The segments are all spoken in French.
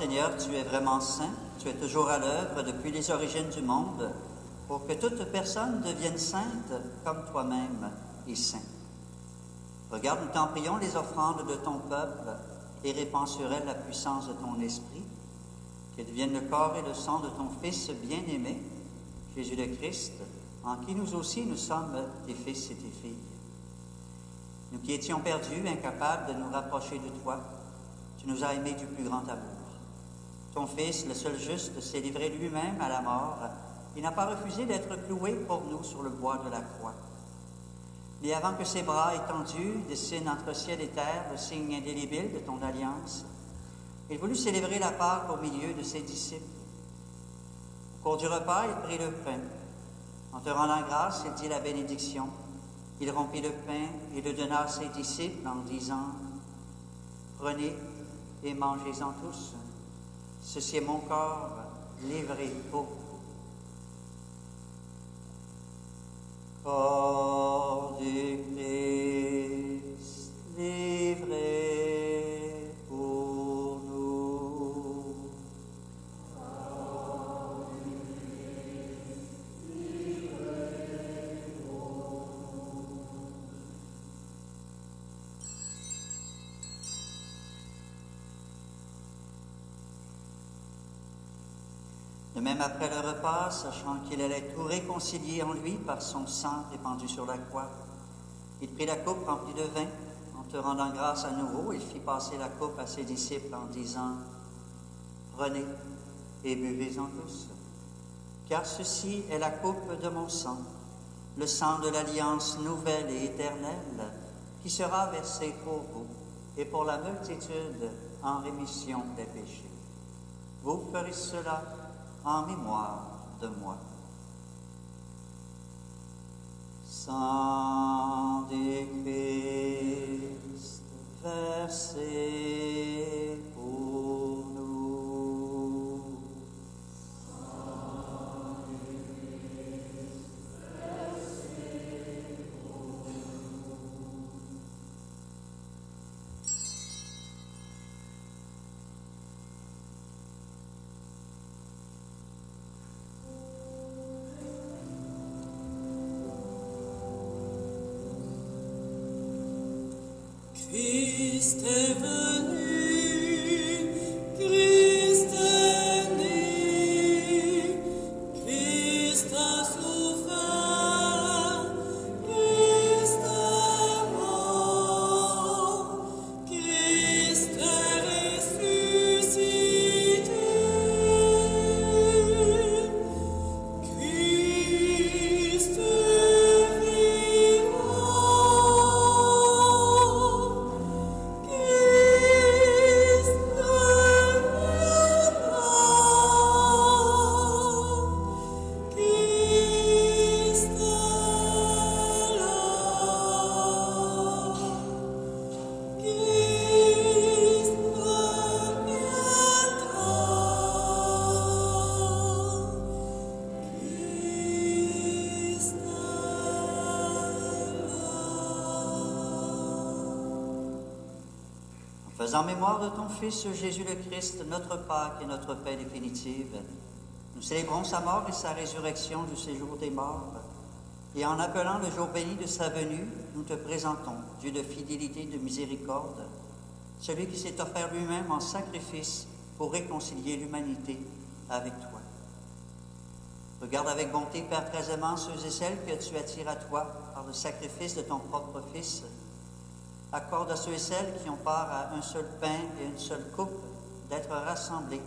Seigneur, tu es vraiment saint, tu es toujours à l'œuvre depuis les origines du monde, pour que toute personne devienne sainte comme toi-même es saint. Regarde, nous t'en prions, les offrandes de ton peuple et répands sur elles la puissance de ton esprit, qu'elles deviennent le corps et le sang de ton Fils bien-aimé, Jésus le Christ, en qui nous aussi nous sommes tes fils et tes filles. Nous qui étions perdus, incapables de nous rapprocher de toi, tu nous as aimés du plus grand amour. Ton Fils, le seul juste, s'est livré lui-même à la mort. Il n'a pas refusé d'être cloué pour nous sur le bois de la croix. Mais avant que ses bras étendus dessinent entre ciel et terre le signe indélébile de ton alliance, il voulut célébrer la Pâque au milieu de ses disciples. Au cours du repas, il prit le pain. En te rendant grâce, il dit la bénédiction. Il rompit le pain et le donna à ses disciples en disant « Prenez et mangez-en tous. Ceci est mon corps livré pour vous. » Corps du Christ livré pour nous. Corps du Christ livré pour nous. De même, après le repas, sachant qu'il allait tout réconcilier en lui par son sang répandu sur la croix, il prit la coupe remplie de vin. En te rendant grâce à nouveau, il fit passer la coupe à ses disciples en disant « Prenez et buvez-en tous, car ceci est la coupe de mon sang, le sang de l'alliance nouvelle et éternelle, qui sera versé pour vous et pour la multitude en rémission des péchés. Vous ferez cela en mémoire de moi. » Sang du Christ versé pour nous. Sang du Christ versé pour nous. Christ est venu, Christ est né, Christ a souffert, Christ est mort, Christ est ressuscité, Christ est vivant. Faisant mémoire de ton Fils Jésus le Christ, notre Pâque et notre paix définitive, nous célébrons sa mort et sa résurrection du séjour des morts, et en appelant le jour béni de sa venue, nous te présentons, Dieu de fidélité et de miséricorde, celui qui s'est offert lui-même en sacrifice pour réconcilier l'humanité avec toi. Regarde avec bonté, Père très aimant, ceux et celles que tu attires à toi par le sacrifice de ton propre Fils. Accorde à ceux et celles qui ont part à un seul pain et une seule coupe d'être rassemblés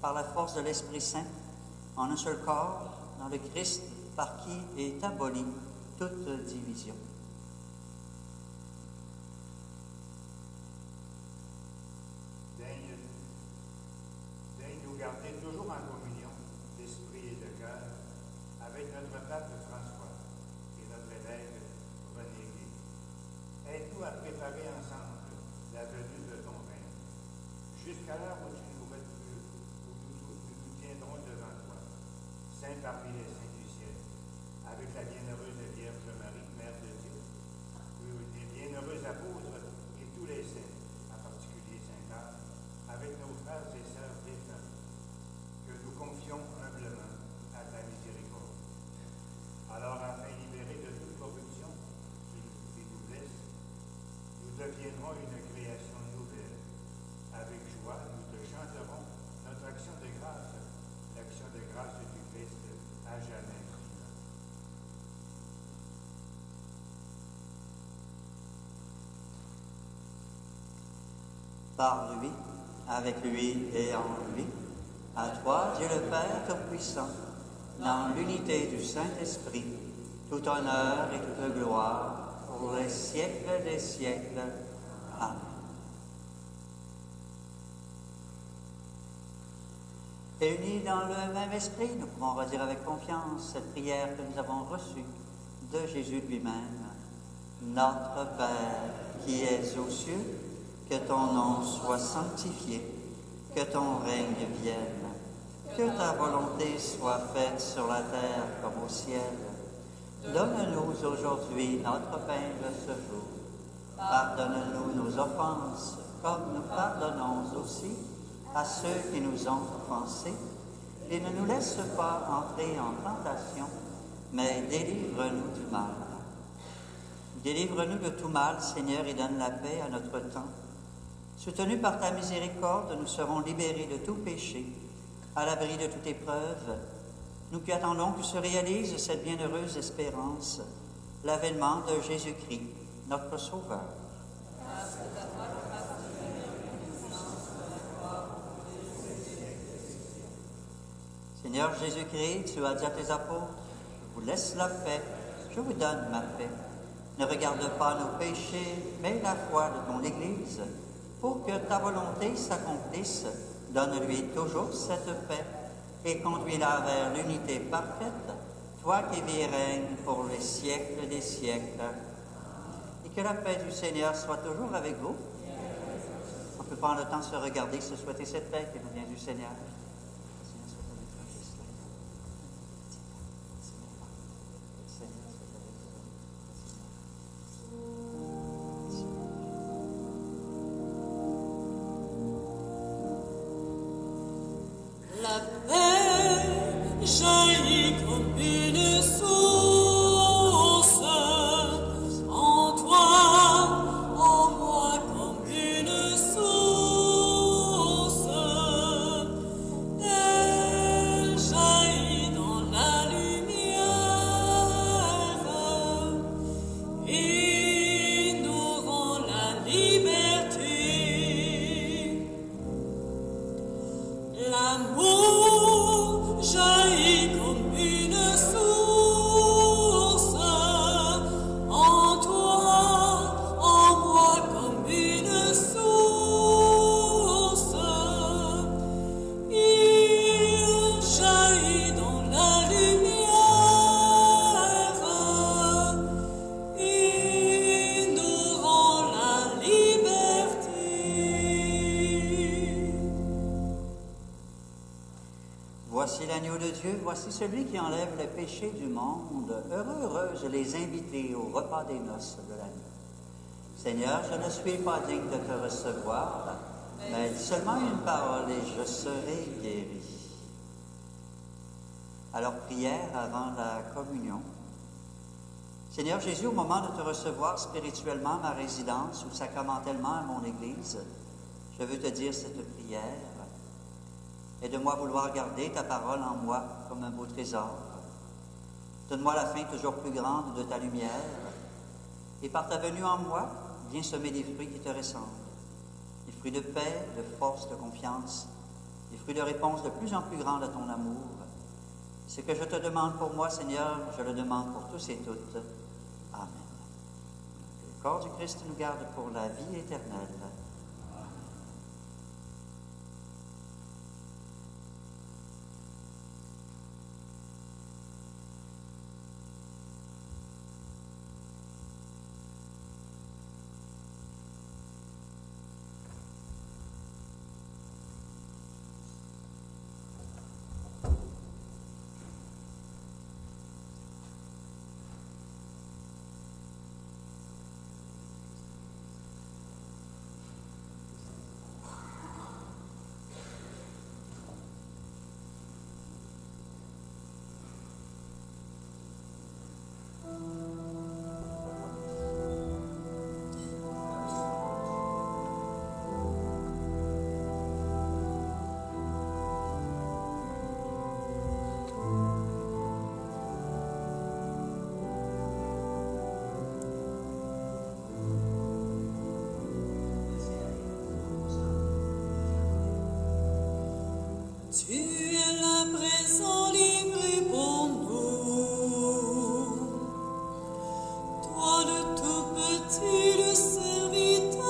par la force de l'Esprit Saint en un seul corps dans le Christ par qui est abolie toute division. Daigne nous garder toujours en communion d'esprit et de cœur avec notre pape François et notre évêque René Gué. Aide-nous à préparer ensemble la venue de ton règne, jusqu'à l'heure où nous tiendrons devant toi, saint parmi les saints du ciel, avec la bienheureuse Vierge Marie, Mère de Dieu, les bienheureux apôtres et tous les saints, en particulier Saint Carl, avec nos frères et sœurs accueillerons une création nouvelle. Avec joie, nous te chanterons notre action de grâce, l'action de grâce du Christ à jamais. Par lui, avec lui et en lui, à toi, Dieu le Père Tout-Puissant, dans l'unité du Saint-Esprit, tout honneur et toute gloire pour les siècles des siècles. Amen. Réunis dans le même esprit, nous pouvons redire avec confiance cette prière que nous avons reçue de Jésus lui-même. Notre Père qui es aux cieux, que ton nom soit sanctifié, que ton règne vienne, que ta volonté soit faite sur la terre comme au ciel. Donne-nous aujourd'hui notre pain de ce jour. Pardonne-nous nos offenses, comme nous pardonnons aussi à ceux qui nous ont offensés. Et ne nous laisse pas entrer en tentation, mais délivre-nous du mal. Délivre-nous de tout mal, Seigneur, et donne la paix à notre temps. Soutenus par ta miséricorde, nous serons libérés de tout péché, à l'abri de toute épreuve. Nous qui attendons que se réalise cette bienheureuse espérance, l'avènement de Jésus-Christ, notre Sauveur. Seigneur Jésus-Christ, tu as dit à tes apôtres, je vous laisse la paix, je vous donne ma paix. Ne regarde pas nos péchés, mais la foi de ton Église. Pour que ta volonté s'accomplisse, donne-lui toujours cette paix et conduis-la vers l'unité parfaite, toi qui vis et règnes pour les siècles des siècles. Et que la paix du Seigneur soit toujours avec vous. On peut prendre le temps de se regarder, se souhaiter cette paix qui nous vient du Seigneur. La paix jaillit comme une source en toi, en moi comme une source. Elle jaillit dans la lumière et nous rend la liberté. L'amour jaillit comme une source en toi, en moi comme une source. Il jaillit dans la lumière et nous rend la liberté. Voici l'agneau de Dieu, voici celui qui enlève les péchés du monde. Heureux, heureuses les invités au repas des noces de l'agneau. Seigneur, je ne suis pas digne de te recevoir, mais dis seulement une parole et je serai guéri. Alors, prière avant la communion. Seigneur Jésus, au moment de te recevoir spirituellement à ma résidence ou sacramentellement à mon Église, je veux te dire cette prière. Aide-moi à vouloir garder ta parole en moi comme un beau trésor. Donne-moi la faim toujours plus grande de ta lumière. Et par ta venue en moi, viens semer des fruits qui te ressemblent. Des fruits de paix, de force, de confiance. Des fruits de réponse de plus en plus grande à ton amour. Ce que je te demande pour moi, Seigneur, je le demande pour tous et toutes. Amen. Que le corps du Christ nous garde pour la vie éternelle. Tu es là présent, livré pour nous. Toi le tout petit, le serviteur.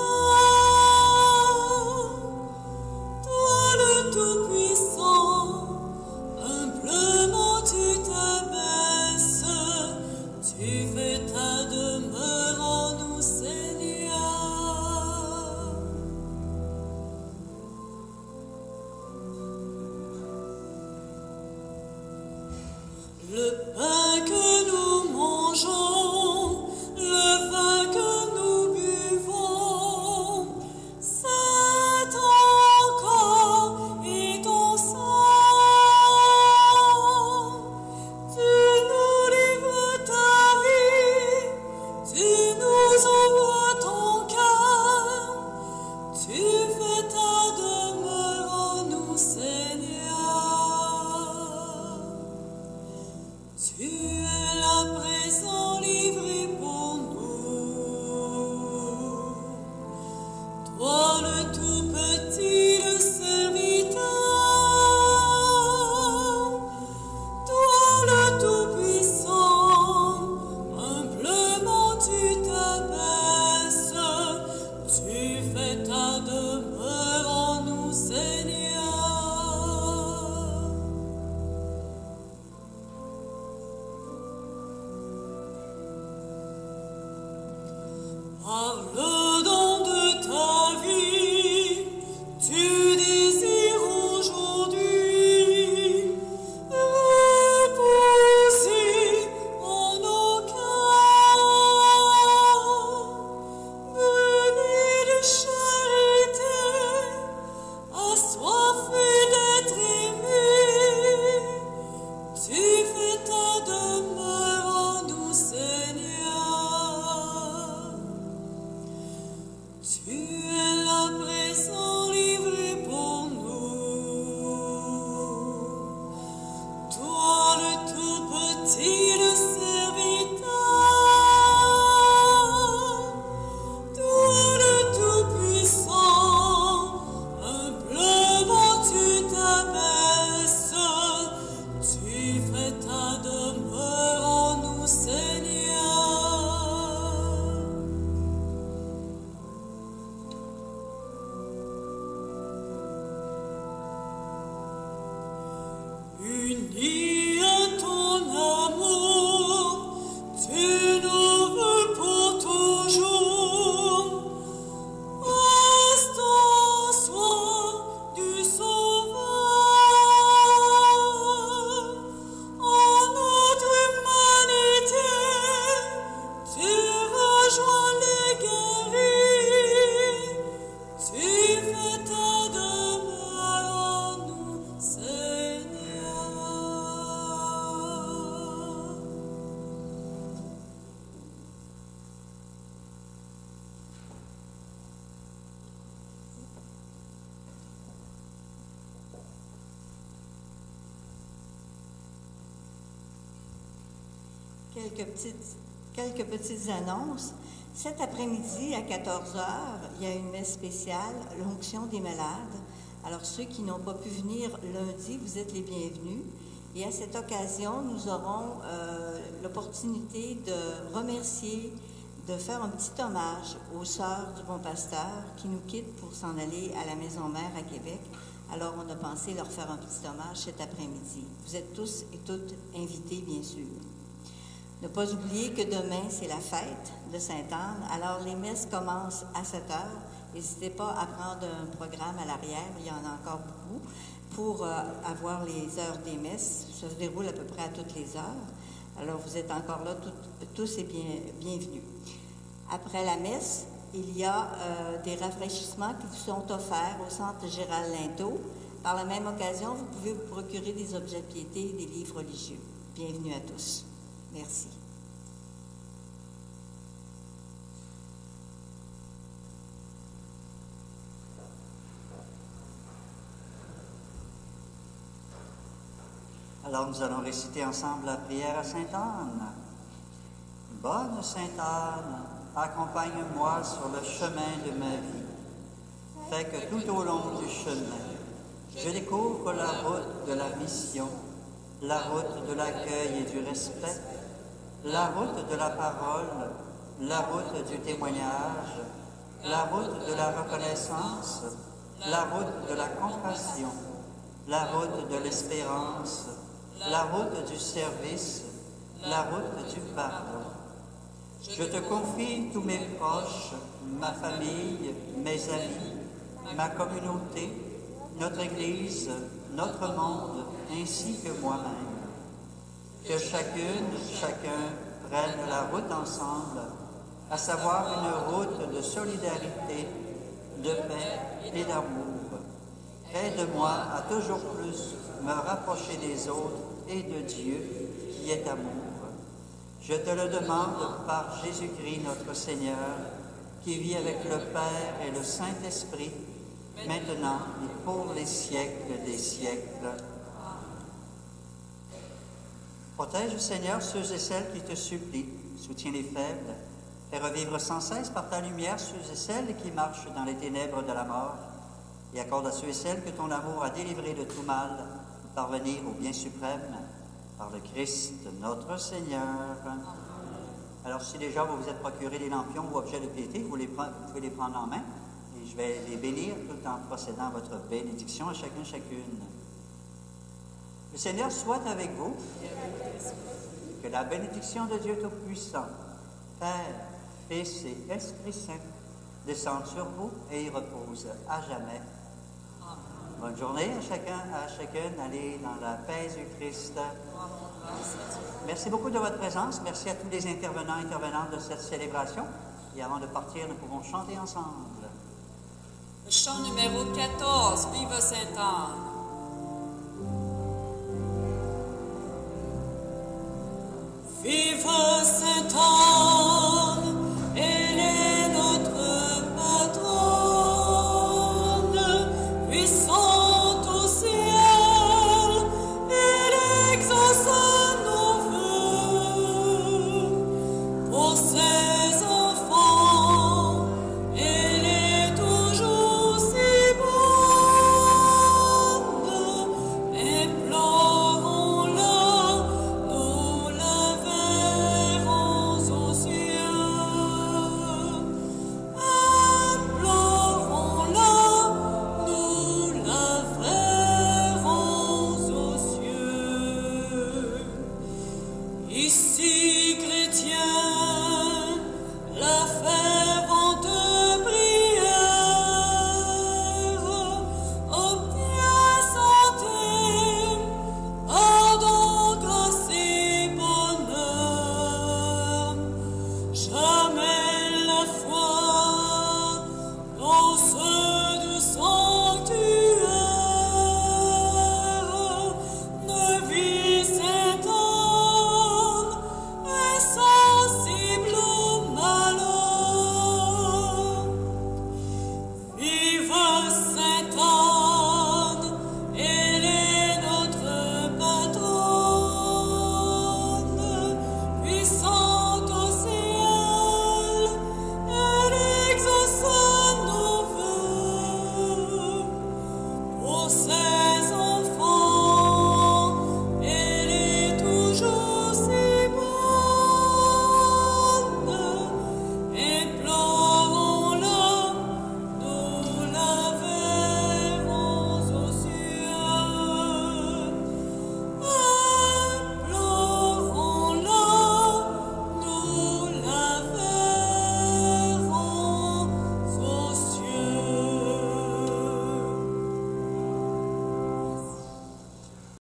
Toi le tout puissant, humblement tu t'abaisses. Tu fais ta demeure en nous, Seigneur. Le pain que nous mangeons, le vin que nous buvons, c'est ton corps et ton sang. Tu nous livres ta vie, tu nous envoies ton cœur, tu fais ta demeure en nous, Seigneur. Tu es là présent, livré pour nous. Toi le tout petit, le serviteur. Toi le tout puissant, humblement tu t'abaisses. Tu fais ta demeure en nous, Seigneur. Par le don de ta vie, tu désires aujourd'hui reposer en nos cœurs, brûler de charité, assoiffé d'être aimé. Tu fais ta demeure en nous, Seigneur. Tu es là présent, livré pour nous. Toi le tout petit, le serviteur. Toi le tout puissant, humblement tu t'abaisses. Tu fais ta demeure en nous, Seigneur. Unis à ton amour, tu nous veux pour toujours. Instant soin du Sauveur, en notre humanité, tu rejoins les guéris. Tu fais ta demeure en nous, Seigneur. Quelques petites annonces. Cet après-midi, à 14 h, il y a une messe spéciale, l'onction des malades. Alors, ceux qui n'ont pas pu venir lundi, vous êtes les bienvenus. Et à cette occasion, nous aurons l'opportunité de remercier, de faire un petit hommage aux sœurs du Bon Pasteur qui nous quittent pour s'en aller à la Maison Mère à Québec. Alors, on a pensé leur faire un petit hommage cet après-midi. Vous êtes tous et toutes invités, bien sûr. Ne pas oublier que demain, c'est la fête de Sainte-Anne. Alors, les messes commencent à 7 h. N'hésitez pas à prendre un programme à l'arrière, il y en a encore beaucoup, pour avoir les heures des messes. Ça se déroule à peu près à toutes les heures. Alors, vous êtes encore là, tous et bienvenus. Après la messe, il y a des rafraîchissements qui vous sont offerts au Centre Gérald Linteau. Par la même occasion, vous pouvez vous procurer des objets de piété et des livres religieux. Bienvenue à tous. Merci. Alors nous allons réciter ensemble la prière à Sainte-Anne. Bonne Sainte-Anne, accompagne-moi sur le chemin de ma vie. Fais que tout au long du chemin, Je découvre la route de la mission, la route de l'accueil et du respect, la route de la parole, la route du témoignage, la route de la reconnaissance, la route de la compassion, la route de l'espérance, la route du service, la route du pardon. Je te confie tous mes proches, ma famille, mes amis, ma communauté, notre Église, notre monde, ainsi que moi-même. Que chacune, chacun prenne la route ensemble, à savoir une route de solidarité, de paix et d'amour. Aide-moi à toujours plus me rapprocher des autres et de Dieu qui est amour. Je te le demande par Jésus-Christ notre Seigneur, qui vit avec le Père et le Saint-Esprit, maintenant et pour les siècles des siècles. Protège, Seigneur, ceux et celles qui te supplient, soutiens les faibles, fais revivre sans cesse par ta lumière ceux et celles qui marchent dans les ténèbres de la mort, et accorde à ceux et celles que ton amour a délivrés de tout mal, de parvenir au bien suprême, par le Christ notre Seigneur. Alors, si déjà vous vous êtes procuré des lampions ou objets de piété, vous pouvez les prendre en main, et je vais les bénir tout en procédant à votre bénédiction à chacun, chacune. Le Seigneur soit avec vous. Que la bénédiction de Dieu Tout-Puissant, Père, Fils et Esprit Saint, descende sur vous et y repose à jamais. Bonne journée à chacun, à chacune. Allez dans la paix du Christ. Merci beaucoup de votre présence. Merci à tous les intervenants et intervenantes de cette célébration. Et avant de partir, nous pouvons chanter ensemble. Le chant numéro 14, Vive Sainte-Anne. Vive Sainte-Anne, elle est notre patronne, puissante au ciel, elle exauce nos vœux. Pour ses enfants, elle est toujours si bonne, implorons-la, nous la verrons aux cieux. Implorons-la, nous la verrons aux cieux. Ici, chrétiens,